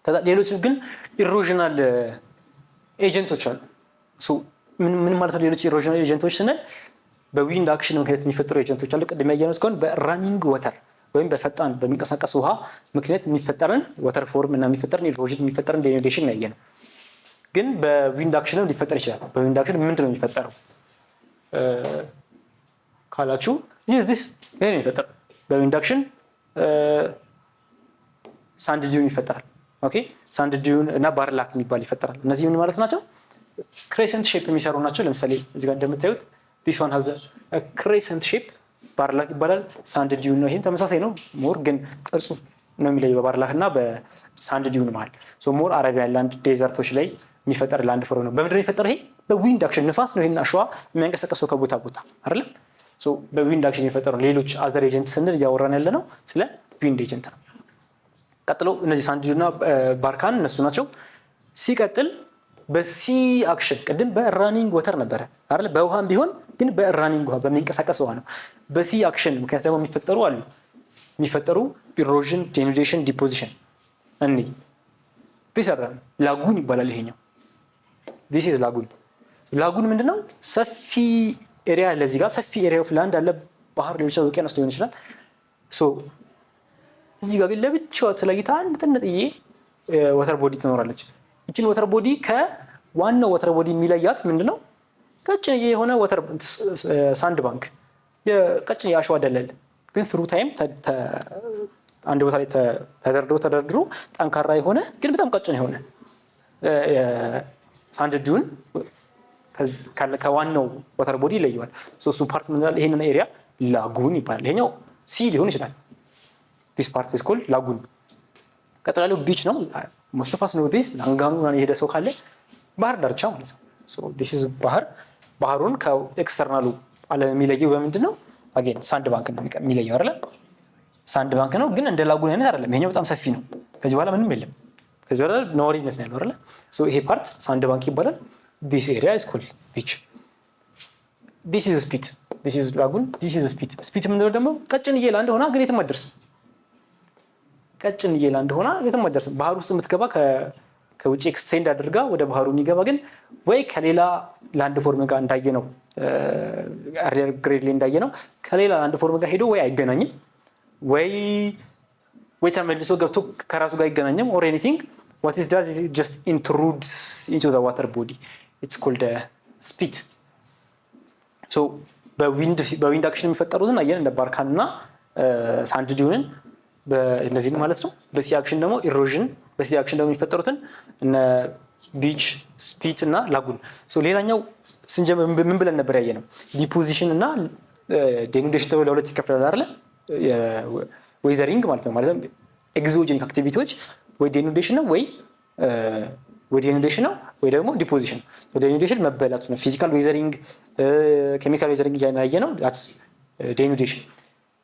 ከዛ ሌሎች ግን ኢሮዥናል ኤጀንቶች አሉ። ምን ማለት ነው? ሌሎች ኢሮዥናል ኤጀንቶች ስንል በዊንድ አክሽን ምክንያት የሚፈጠሩ ኤጀንቶች አሉ። ቅድም ያየነው እስካሁን በራኒንግ ወተር ወይም በፈጣን በሚንቀሳቀስ ውሃ ምክንያት የሚፈጠርን ወተር ፎርም እና የሚፈጠርን ኢሮዥን የሚፈጠርን ዴኒዴሽን ነው ያየነው። ግን በዊንድ አክሽንም ሊፈጠር ይችላል። በዊንድ አክሽን ምንድን ነው የሚፈጠረው ካላችሁ ይሄ ነው የሚፈጠረው። በዊንድ አክሽን ሳንድ ዲዩን ይፈጠራል። ኦኬ ሳንድ ዲዩን እና ባርላክ የሚባል ይፈጠራል። እነዚህ ምን ማለት ናቸው? ክሬሰንት ሼፕ የሚሰሩ ናቸው። ለምሳሌ እዚህ ጋር እንደምታዩት this one has a crescent shape ባርላክ ይባላል። ሳንድ ዲዩን ነው። ይሄም ተመሳሳይ ነው። ሞር ግን ቅርጹ ነው የሚለየው በባርላክ እና በሳንድ ዲዩን መሃል። ሞር አረቢያን ላንድ ዴዘርቶች ላይ የሚፈጠር ላንድ ፎርም ነው። በምንድን ነው የሚፈጠረው? ይሄ በዊንድ አክሽን ንፋስ ነው። ይሄን አሸዋ የሚያንቀሳቀሰው ከቦታ ቦታ አይደለም። በዊንድ አክሽን የሚፈጠረው ሌሎች አዘር ኤጀንት ስንል እያወራን ያለ ነው ስለ ዊንድ ኤጀንት ነው። ቀጥሎ እነዚህ ሳንድ ዲዩን እና ባርካን እነሱ ናቸው። ሲቀጥል በሲ አክሽን ቅድም በራኒንግ ወተር ነበረ አይደል? በውሃም ቢሆን ግን በራኒንግ ውሃ በሚንቀሳቀስ ውሃ ነው። በሲ አክሽን ምክንያት ደግሞ የሚፈጠሩ ኢሮዥን፣ ዴኒዴሽን፣ ዲፖዚሽን እኒ ይሰራል። ላጉን ይባላል ይሄኛው። this is ላጉን ምንድነው? ሰፊ ኤሪያ አለ እዚህ ጋር ሰፊ ኤሪያ ኦፍ ላንድ አለ። ባህር ሊሆን ይችላል፣ ውቅያኖስ ሊሆን ይችላል። እዚህ ጋር ግን ለብቻዋ ተለይታ አንድ ጥንጥዬ ወተር ቦዲ ትኖራለች። እቺን ወተር ቦዲ ከዋናው ወተር ቦዲ የሚለያት ምንድነው? ቀጭን የሆነ ወተር ሳንድ ባንክ የቀጭን የአሸዋ ደለል ግን ትሩ ታይም አንድ ቦታ ላይ ተደርድሮ ጠንካራ የሆነ ግን በጣም ቀጭን የሆነ ሳንድ ዲዩን ከዋናው ወተር ቦዲ ይለየዋል። እሱ ፓርት ምን ይላል? ይሄንን ኤሪያ ላጉን ይባላል። ይሄኛው ሲ ሊሆን ይችላል። this part is called ላጉን። ቀጥላለው ቢች ነው። most of us know this ላንጋኑ የሄደ ሰው ካለ ባህር ዳርቻ ማለት ነው። this is ባህሩን ከኤክስተርናሉ ዓለም የሚለየው በምንድን ነው? አጌን ሳንድ ባንክ ነው የሚለየው አይደል? ሳንድ ባንክ ነው ግን እንደ ላጉን አይነት አይደለም። ይሄኛው በጣም ሰፊ ነው። ከዚህ በኋላ ምንም የለም። ከዚህ በኋላ ነዋሪነት ነው ያለው አይደል? ይሄ ፓርት ሳንድ ባንክ ይባላል። this area is called beach. this is spit, this is lagoon, this is spit. spit ምንድነው ደግሞ? ቀጭንዬ ላንድ ሆና ግን የትም አትደርስም። ቀጭንዬ ላንድ ሆና የትም አትደርስም። ባህር ውስጥ የምትገባ ከውጭ ኤክስቴንድ አድርጋ ወደ ባህሩ የሚገባ ግን ወይ ከሌላ ላንድ ፎርም ጋር እንዳየነው አርሊየር ግሬድ ላይ እንዳየነው ከሌላ ላንድ ፎርም ጋር ሄዶ ወይ አይገናኝም ወይ ተመልሶ ገብቶ ከራሱ ጋር አይገናኝም or anything. what it does is it just intrudes into the water body. it's called a spit. በዊንድ አክሽን የሚፈጠሩትን አየን እንደ ባርካን እና ሳንድ ዲዩንን በእነዚህ ማለት ነው። በሲ አክሽን ደግሞ ኢሮዥን፣ በሲ አክሽን ደግሞ የሚፈጠሩትን እነ ቢች፣ ስፒት እና ላጉን። ሌላኛው ስንጀምር ምን ብለን ነበር ያየነው? ዲፖዚሽን እና ዴኒዴሽን ተብሎ ለሁለት ይከፈላል አይደል? ዌዘሪንግ ማለት ነው። ማለት ኤግዞጂኒክ አክቲቪቲዎች ወይ ዴኒዴሽን ነው ወይ ደግሞ ዲፖዚሽን። ዴኒዴሽን መበላቱ ነው። ፊዚካል ዌዘሪንግ፣ ኬሚካል ዌዘሪንግ ያየ ነው ዴኒዴሽን።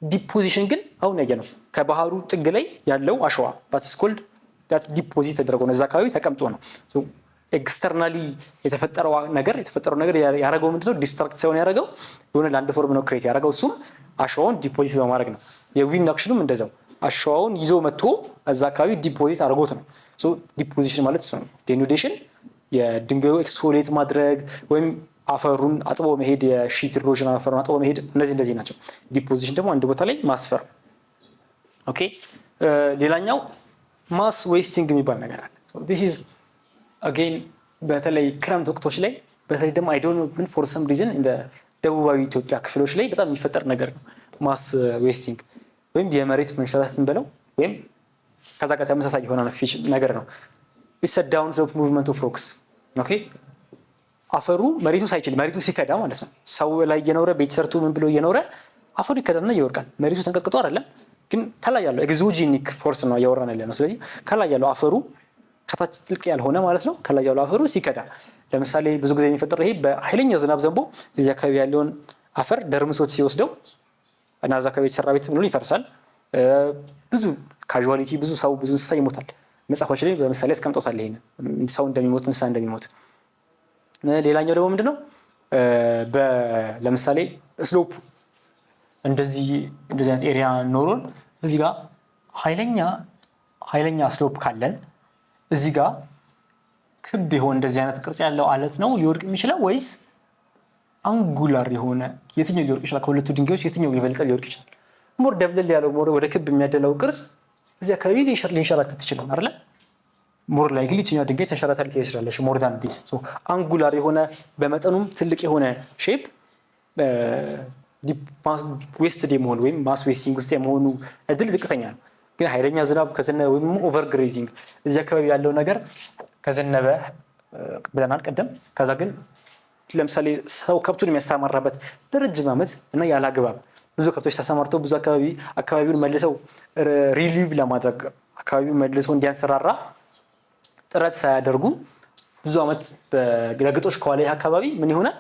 ዲፖዚሽን ግን አሁን ያየ ነው ከባህሩ ጥግ ላይ ያለው አሸዋ that's called that ዲፖዚት ተደረገው ነው እዛ አካባቢ ተቀምጦ ነው። ኤክስተርናሊ የተፈጠረው ነገር ያደረገው ምንድነው? ዲስትራክት ሳይሆን ያደረገው የሆነ ላንድ ፎርም ነው ክሬት ያደረገው። እሱም አሸዋውን ዲፖዚት በማድረግ ነው። የዊንድ አክሽኑም እንደዛው አሸዋውን ይዞ መጥቶ እዛ አካባቢ ዲፖዚት አድርጎት ነው። ዲፖዚሽን ማለት እሱ ነው። ዴኒዴሽን የድንጋዩ ኤክስፎሊየት ማድረግ ወይም አፈሩን አጥቦ መሄድ፣ የሺት ኢሮዥን አፈሩን አጥቦ መሄድ፣ እነዚህ ናቸው። ዲፖዚሽን ደግሞ አንድ ቦታ ላይ ማስፈር። ኦኬ ሌላኛው ማስ ዌስቲንግ የሚባል ነገር አለ። this is again በተለይ ክረምት ወቅቶች ላይ በተለይ ደግሞ I don't know ግን for some reason in the ደቡባዊ ኢትዮጵያ ክፍሎች ላይ በጣም የሚፈጠር ነገር ነው ማስ ዌስቲንግ ወይም የመሬት መንሸራተትን ብለው ወይም ከዛ ጋር ተመሳሳይ የሆነ ነገር ነው። it's a down slope movement of rocks. ኦኬ አፈሩ መሬቱ ሲከዳ ማለት ነው። ሰው ላይ እየኖረ ቤት ሰርቶ ምን ብሎ እየኖረ አፈሩ ይከዳና ይወርቃል። መሬቱ ተንቀጥቅጦ አይደለም ግን ከላይ ያለው ኤግዞጂኒክ ፎርስ ነው እያወራን ያለ ነው። ስለዚህ ከላይ ያለው አፈሩ ከታች ጥልቅ ያልሆነ ማለት ነው። ከላይ ያለው አፈሩ ሲከዳ ለምሳሌ ብዙ ጊዜ የሚፈጠረው ይሄ በኃይለኛ ዝናብ ዘንቦ እዚህ አካባቢ ያለውን አፈር ደርምሶት ሲወስደው እና እዛ አካባቢ የተሰራ ቤት ብሎ ይፈርሳል። ብዙ ካዡዋሊቲ ብዙ እንስሳ ይሞታል። መጽሐፎች ላይ በምሳሌ አስቀምጦታል። ይሄን ሰው እንደሚሞት እንስሳ እንደሚሞት። ሌላኛው ደግሞ ምንድነው? ለምሳሌ ስሎፕ እንደዚህ አይነት ኤሪያ ኖሮን እዚህ ጋር ኃይለኛ ስሎፕ ካለን እዚህ ጋር ክብ የሆነ እንደዚህ አይነት ቅርጽ ያለው አለት ነው ሊወድቅ የሚችለው ወይስ አንጉላር የሆነ የትኛው ሊወድቅ ይችላል? ከሁለቱ ድንጋዮች የትኛው የበለጠ ሊወድቅ ይችላል? ሞር ደብለል ያለው ሞር ወደ ክብ የሚያደለው ቅርጽ እዚህ አካባቢ ሊንሸራተት ይችላል አይደል? ሞር ላይክሊ የትኛው ድንጋይ ተንሸራተት ይችላል ሞር ዳን ዲስ። ሶ አንጉላር የሆነ በመጠኑም ትልቅ የሆነ ሼፕ ዌስትድ የመሆን ወይም ማስ ዌስቲንግ ውስጥ የመሆኑ እድል ዝቅተኛ ነው። ግን ኃይለኛ ዝናብ ከዘነበ ወይም ኦቨር ግሬዚንግ እዚህ አካባቢ ያለው ነገር ከዘነበ ብለናል ቀደም። ከዛ ግን ለምሳሌ ሰው ከብቱን የሚያሰማራበት ለረጅም ዓመት እና ያለ አግባብ ብዙ ከብቶች ተሰማርተው ብዙ አካባቢውን መልሰው ሪሊቭ ለማድረግ አካባቢውን መልሰው እንዲያንሰራራ ጥረት ሳያደርጉ ብዙ ዓመት በግጦሽ ከዋለ አካባቢ ምን ይሆናል?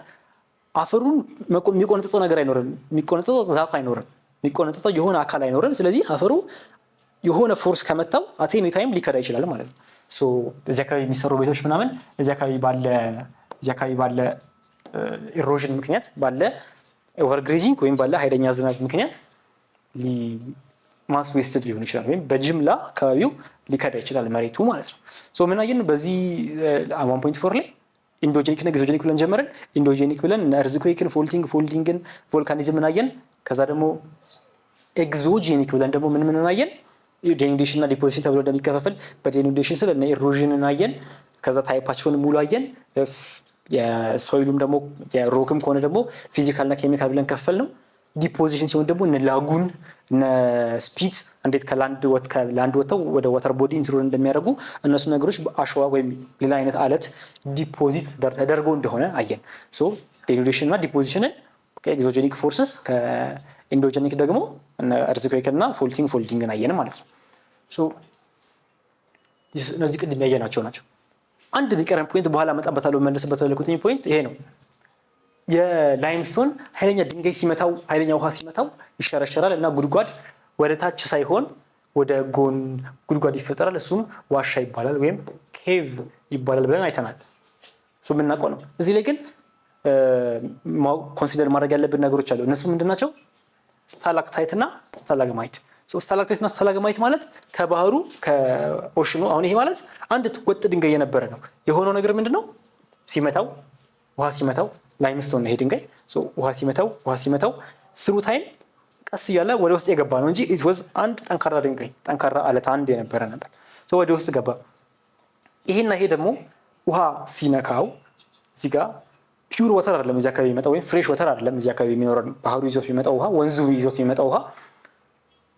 አፈሩን የሚቆነጥጠው ነገር አይኖርም። የሚቆነጥጠው ዛፍ አይኖርም። የሚቆነጥጠው የሆነ አካል አይኖርም። ስለዚህ አፈሩ የሆነ ፎርስ ከመታው አት ኤኒ ታይም ሊከዳ ይችላል ማለት ነው። ሶ እዚህ አካባቢ የሚሰሩ ቤቶች ምናምን እዚህ አካባቢ ባለ ኢሮዥን ምክንያት ባለ ኦቨርግሬዚንግ ወይም ባለ ኃይለኛ ዝናብ ምክንያት ማስ ዌስትድ ሊሆን ይችላል ወይም በጅምላ አካባቢው ሊከዳ ይችላል መሬቱ ማለት ነው። ሶ ምን አየን በዚህ 1.4 ላይ ኢንዶጄኒክ እና ኤግዞጄኒክ ብለን ጀመረን። ኢንዶጄኒክ ብለን እርዝኩዌክን፣ ፎልዲንግን፣ ቮልካኒዝምን አየን። ከዛ ደግሞ ኤግዞጄኒክ ብለን ደግሞ ምን አየን? ዴኒዴሽን እና ዲፖዚሽን ተብሎ እንደሚከፋፈል በዴኒዴሽን ስለ እና ኢሮዥንን አየን። ከዛ ታይፓቸውን ሙሉ አየን። የሶይሉም ደግሞ የሮክም ከሆነ ደግሞ ፊዚካል እና ኬሚካል ብለን ከፈል ነው። ዲፖዚሽን ሲሆን ደግሞ እነ ላጉን እነ ስፒት እንዴት ከላንድ ወጥተው ወደ ዋተር ቦዲ ኢንትሮድ እንደሚያደርጉ እነሱ ነገሮች በአሸዋ ወይም ሌላ አይነት አለት ዲፖዚት ተደርገው እንደሆነ አየን። ሶ ዴኒዴሽን እና ዲፖዚሽንን ከኤግዞጄኒክ ፎርስስ ከኢንዶጄኒክ ደግሞ እርዝኩዌክ እና ፎልዲንግን አየን ማለት ነው። ሶ እነዚህ ቅድም ያየናቸው ናቸው። አንድ የሚቀረን ፖይንት በኋላ መጣበታለሁ መለስበት ያልኩት ፖይንት ይሄ ነው። የላይምስቶን ኃይለኛ ድንጋይ ሲመታው ኃይለኛ ውሃ ሲመታው ይሸረሸራል እና ጉድጓድ ወደ ታች ሳይሆን ወደ ጎን ጉድጓድ ይፈጠራል። እሱም ዋሻ ይባላል ወይም ኬቭ ይባላል ብለን አይተናል። እሱ የምናውቀው ነው። እዚህ ላይ ግን ኮንሲደር ማድረግ ያለብን ነገሮች አሉ። እነሱ ምንድናቸው? ስታላክታይት እና ስታላግማይት። ስታላክታይት እና ስታላግማይት ማለት ከባህሩ ከኦሽኑ አሁን ይሄ ማለት አንድ ወጥ ድንጋይ የነበረ ነው። የሆነው ነገር ምንድነው? ሲመታው ውሃ ሲመታው ላይምስቶን ይሄ ድንጋይ ውሃ ሲመታው ትሩ ታይም ቀስ እያለ ወደ ውስጥ የገባ ነው እንጂ ኢት ዋዝ አንድ ጠንካራ ድንጋይ ጠንካራ አለት አንድ የነበረ ነበር። ወደ ውስጥ ገባ። ይሄና ይሄ ደግሞ ውሃ ሲነካው እዚህ ጋር ፒውር ወተር አይደለም እዚህ አካባቢ የሚመጣው ወይም ፍሬሽ ወተር አይደለም እዚህ አካባቢ የሚኖረው ባህሩ ይዞት የሚመጣው ውሃ ወንዙ ይዞት የሚመጣው ውሃ።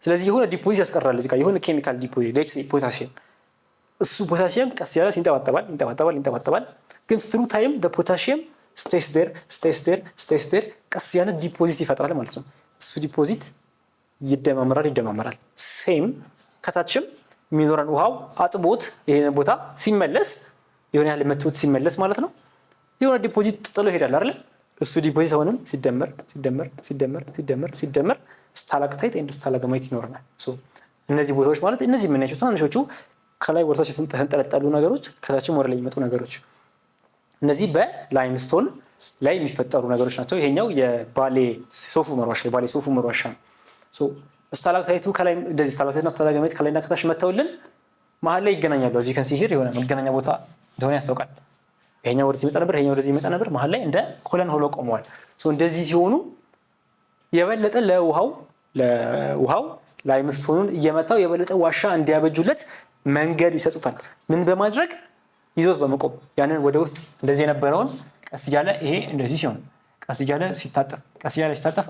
ስለዚህ የሆነ ዲፖዚት ያስቀራል እዚህ ጋር የሆነ ኬሚካል ዲፖዚት ሌትስ ሴ ፖታሲየም። እሱ ፖታሲየም ቀስ ያለ ይንጠባጠባል ግን ትሩ ታይም ፖታሲየም ስቴይስ ዴር ቀስ ያለ ዲፖዚት ይፈጥራል ማለት ነው። እሱ ዲፖዚት ይደማመራል። ሴም ከታችም የሚኖረን ውሃው አጥቦት ይሄን ቦታ ሲመለስ የሆነ ያህል መጥቶት ሲመለስ ማለት ነው የሆነ ዲፖዚት ጥሎ ይሄዳል አይደል? እሱ ዲፖዚት አሁንም ሲደመር ስታላክታይት ኤንድ ስታላግማይት ይኖረናል። እነዚህ ቦታዎች ማለት እነዚህ የምናያቸው ትናንሾቹ ከላይ ወርታች የተንጠለጠሉ ነገሮች ከታችም ወደ ላይ የሚመጡ ነገሮች እነዚህ በላይምስቶን ላይ የሚፈጠሩ ነገሮች ናቸው። ይሄኛው የባሌ ሶፍ ዑመር ዋሻ ነው። ስታላክታይቱ ከላይ እንደዚህ ስታላክታይትና ስታላግማይት ከላይና ከታች መተውልን መሀል ላይ ይገናኛሉ። እዚህ ከንሲሂር የሆነ መገናኛ ቦታ እንደሆነ ያስታውቃል። ይሄኛው ወደዚህ ይመጣ ነበር መሀል ላይ እንደ ኮለን ሆሎ ቆመዋል። እንደዚህ ሲሆኑ የበለጠ ለውሃው ላይምስቶኑን እየመታው የበለጠ ዋሻ እንዲያበጁለት መንገድ ይሰጡታል። ምን በማድረግ ይዞት በመቆም ያንን ወደ ውስጥ እንደዚህ የነበረውን ቀስ እያለ ይሄ እንደዚህ ሲሆን ቀስ እያለ ሲታጠፍ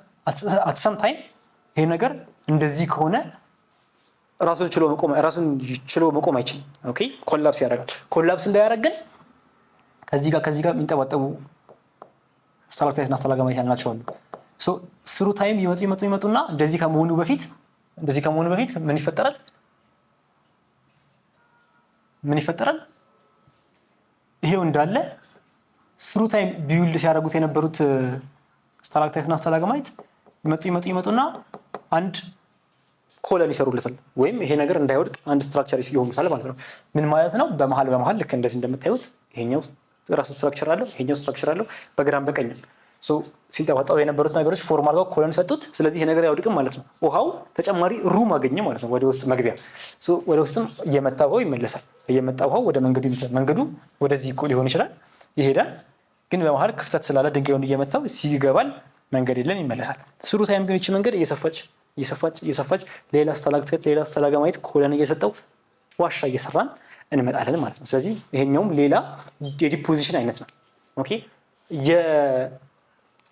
at some time ይሄ ነገር እንደዚህ ከሆነ ራሱን ችሎ መቆም አይችልም። ኦኬ ኮላፕስ ያደርጋል። ኮላፕስ እንዳያደርግ ግን ከዚህ ጋር የሚንጠባጠቡ ስታላክታይት እና ስታላግማይት ያልናቸው አሉ። ስሩ ታይም ይመጡና እንደዚህ ከመሆኑ በፊት ምን ይፈጠራል? ይሄው እንዳለ ስሩ ታይም ቢውልድ ሲያደርጉት የነበሩት ስታላክታይት እና ስታላግማይት ይመጡና አንድ ኮለን ይሰሩለታል ወይም ይሄ ነገር እንዳይወድቅ አንድ ስትራክቸር ይሆኑታል ማለት ነው። ምን ማለት ነው? በመሃል ልክ እንደዚህ እንደምታዩት ይሄኛው ራሱ ስትራክቸር አለው፣ ይሄኛው ስትራክቸር አለው በግራም በቀኝም። ሶ ሲንጠባጠቡ የነበሩት ነገሮች ፎርም አድርገው ኮለን ሰጡት። ስለዚህ ይሄ ነገር አይወድቅም ማለት ነው። ውሃው ተጨማሪ ሩም አገኘ ማለት ነው ወደ ውስጥ መግቢያ። ሶ ወደ ውስጥም እየመጣ ውሃው ይመለሳል። እየመጣ ውሃው ወደ መንገዱ ወደዚህ ሊሆን ይችላል ይሄዳል። ግን በመሀል ክፍተት ስላለ ድንጋዩን እየመታው ሲገባል መንገድ የለም ይመለሳል። ስሩ ታይም ግን እቺ መንገድ እየሰፋች ሌላ ስታላግት ሌላ ስታላግማይት ኮለን እየሰጠው ዋሻ እየሰራን እንመጣለን ማለት ነው። ስለዚህ ይሄኛውም ሌላ የዲፖዚሽን አይነት ነው። ኦኬ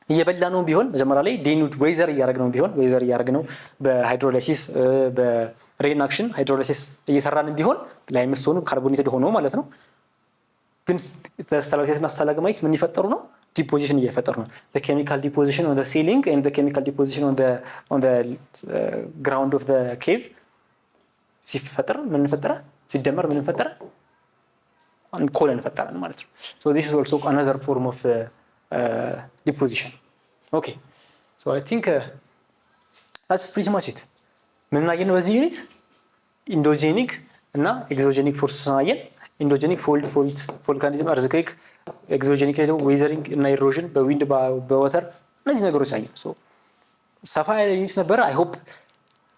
እየበላ ነው ቢሆን መጀመሪያ ላይ ዴኑድ ዌዘር እያደረግነው በሃይድሮላይሲስ በሬናክሽን ሃይድሮላይሲስ እየሰራን ቢሆን ላይምስቶኑ ካርቦኔትድ ሆኖ ማለት ነው። ግን ስታላግማይትና ስታላግማይት ምን ይፈጠሩ ነው? ዲፖዚሽን እየፈጠሩ ነው። the chemical deposition on the ceiling and the chemical deposition on the ground of the cave ሲፈጠር ምን ፈጠረ? ሲደመር ምን ፈጠረ? ኮለን ፈጠረን ማለት ነው። so this is also another form of deposition. Okay, so I think that's pretty much it. ምን አየን በዚህ ዩኒት? ኢንዶጄኒክ እና ኤግዞጄኒክ ፎርስስ አየን። ኢንዶጄኒክ ፎልድ ቮልካኒዝም አርዝኩዌክ፣ ኤግዞጄኒክ ደግሞ ዌዘሪንግ እና ኢሮዥን በዊንድ በወተር እነዚህ ነገሮች አየን። ሶ ሰፋ ያለ ዩኒት ነበረ። አይ ሆፕ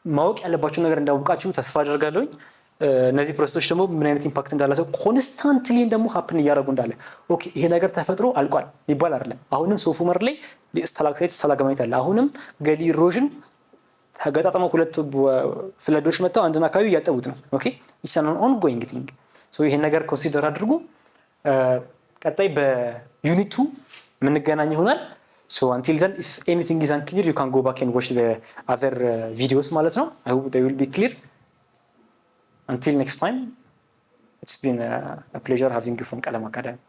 ማወቅ ያለባችሁ ነገር እንዳውቃችሁ ተስፋ አደርጋለሁ። እነዚህ ፕሮሰሶች ደግሞ ምን አይነት ኢምፓክት እንዳላቸው ኮንስታንትሊ ደግሞ ሀፕን እያደረጉ እንዳለ ኦኬ ይሄ ነገር ተፈጥሮ አልቋል ይባል አይደለም። አሁንም ሶፍ ዑመር ላይ ስታላክሳይት ስታላግማይት አለ። አሁንም ገሊ ኢሮዥን ተገጣጥመው ሁለት ፍለዶች መጣው አንድና አካባቢ እያጠቡት ነው። ኦኬ ኢትስ አን ኦንጎይንግ ቲንግ። ሶ ይሄን ነገር ኮንሲደር አድርጉ። ቀጣይ በዩኒቱ የምንገናኝ ይሆናል። So until then, if anything is unclear, you can go back and watch the other videos ማለት ነው. I hope they will be clear. Until next time, it's been a pleasure having you from Qalam Academy.